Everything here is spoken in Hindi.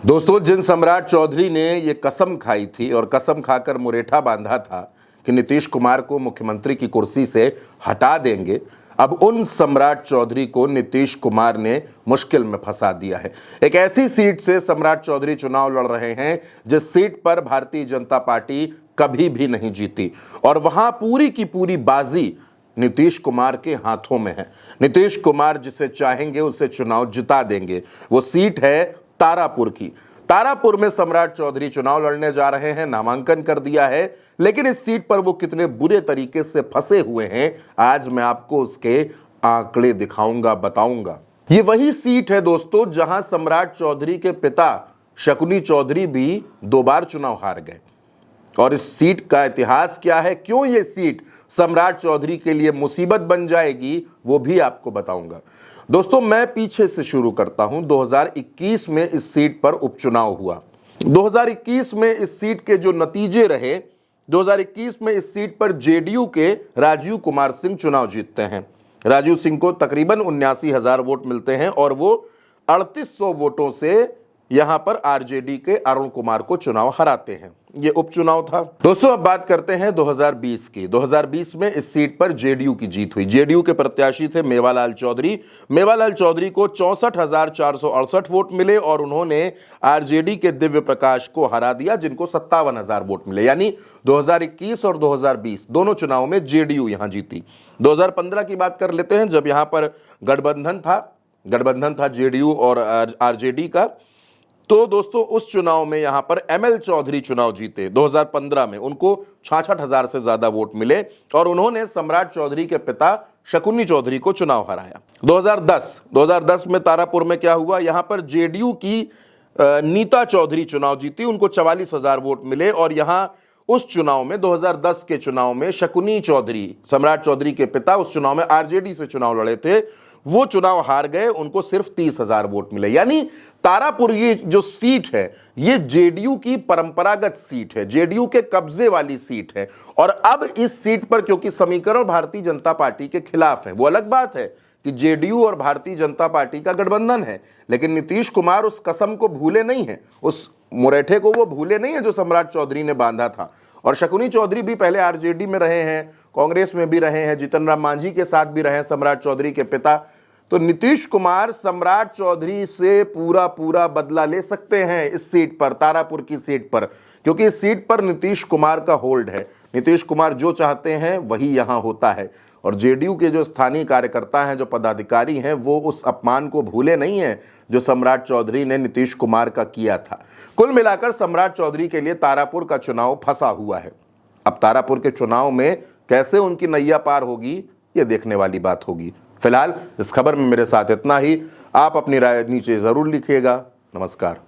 दोस्तों, जिन सम्राट चौधरी ने ये कसम खाई थी और कसम खाकर मुरेठा बांधा था कि नीतीश कुमार को मुख्यमंत्री की कुर्सी से हटा देंगे, अब उन सम्राट चौधरी को नीतीश कुमार ने मुश्किल में फंसा दिया है। एक ऐसी सीट से सम्राट चौधरी चुनाव लड़ रहे हैं जिस सीट पर भारतीय जनता पार्टी कभी भी नहीं जीती और वहां पूरी की पूरी बाजी नीतीश कुमार के हाथों में है। नीतीश कुमार जिसे चाहेंगे उसे चुनाव जिता देंगे। वो सीट है तारापुर की। तारापुर में सम्राट चौधरी चुनाव लड़ने जा रहे हैं, नामांकन कर दिया है, लेकिन इस सीट पर वो कितने बुरे तरीके से फंसे हुए हैं, आज मैं आपको उसके आंकड़े दिखाऊंगा, बताऊंगा। ये वही सीट है दोस्तों जहां सम्राट चौधरी के पिता शकुनी चौधरी भी 2 बार चुनाव हार गए। और इस सीट का इतिहास क्या है, क्यों ये सीट सम्राट चौधरी के लिए मुसीबत बन जाएगी, वो भी आपको बताऊंगा। दोस्तों, मैं पीछे से शुरू करता हूं। 2021 में इस सीट पर उपचुनाव हुआ। 2021 में इस सीट के जो नतीजे रहे, 2021 में इस सीट पर जेडीयू के राजीव कुमार सिंह चुनाव जीतते हैं। राजीव सिंह को तकरीबन 79,000 वोट मिलते हैं और वो 3800 वोटों से यहां पर आरजेडी के अरुण कुमार को चुनाव हराते हैं। ये उपचुनाव था। दोस्तों, अब बात करते हैं 2020 की। 2020 में इस सीट पर जेडीयू की जीत हुई। जेडीयू के प्रत्याशी थे मेवालाल चौधरी। मेवालाल चौधरी को 64,468 वोट मिले और उन्होंने आरजेडी के दिव्य प्रकाश को हरा दिया, जिनको 57,000 वोट मिले। यानी 2021 और 2020 दोनों चुनाव में जेडीयू यहां जीती। 2015 की बात कर लेते हैं, जब यहां पर गठबंधन था जेडीयू और आरजेडी का। तो दोस्तों, उस चुनाव में यहां पर एमएल चौधरी चुनाव जीते 2015 में। उनको 66,000 से ज्यादा वोट मिले और उन्होंने सम्राट चौधरी के पिता शकुनी चौधरी को चुनाव हराया। 2010 में तारापुर में क्या हुआ, यहां पर जेडीयू की नीता चौधरी चुनाव जीती। उनको 44,000 वोट मिले और यहां उस चुनाव में 2010 के चुनाव में शकुनी चौधरी, सम्राट चौधरी के पिता, उस चुनाव में आरजेडी से चुनाव लड़े थे। वो चुनाव हार गए, उनको सिर्फ 30,000 वोट मिले। यानी तारापुर ये जो सीट है, ये जेडीयू की परंपरागत सीट है, जेडीयू के कब्जे वाली सीट है। और अब इस सीट पर क्योंकि समीकरण भारतीय जनता पार्टी के खिलाफ है, वो अलग बात है कि जेडीयू और भारतीय जनता पार्टी का गठबंधन है, लेकिन नीतीश कुमार उस कसम को भूले नहीं है, उस मुरेठे को वो भूले नहीं है जो सम्राट चौधरी ने बांधा था। और शकुनी चौधरी भी पहले आरजेडी में रहे हैं, कांग्रेस में भी रहे हैं, जीतन राम मांझी के साथ भी रहे सम्राट चौधरी के पिता। तो नीतीश कुमार सम्राट चौधरी से पूरा बदला ले सकते हैं इस सीट पर, तारापुर की सीट पर, क्योंकि इस सीट पर नीतीश कुमार का होल्ड है। नीतीश कुमार जो चाहते हैं वही यहां होता है। और जेडीयू के जो स्थानीय कार्यकर्ता हैं, जो पदाधिकारी हैं, वो उस अपमान को भूले नहीं है जो सम्राट चौधरी ने नीतीश कुमार का किया था। कुल मिलाकर सम्राट चौधरी के लिए तारापुर का चुनाव फंसा हुआ है। अब तारापुर के चुनाव में कैसे उनकी नैया पार होगी, ये देखने वाली बात होगी। फिलहाल इस खबर में मेरे साथ इतना ही। आप अपनी राय नीचे जरूर लिखिएगा। नमस्कार।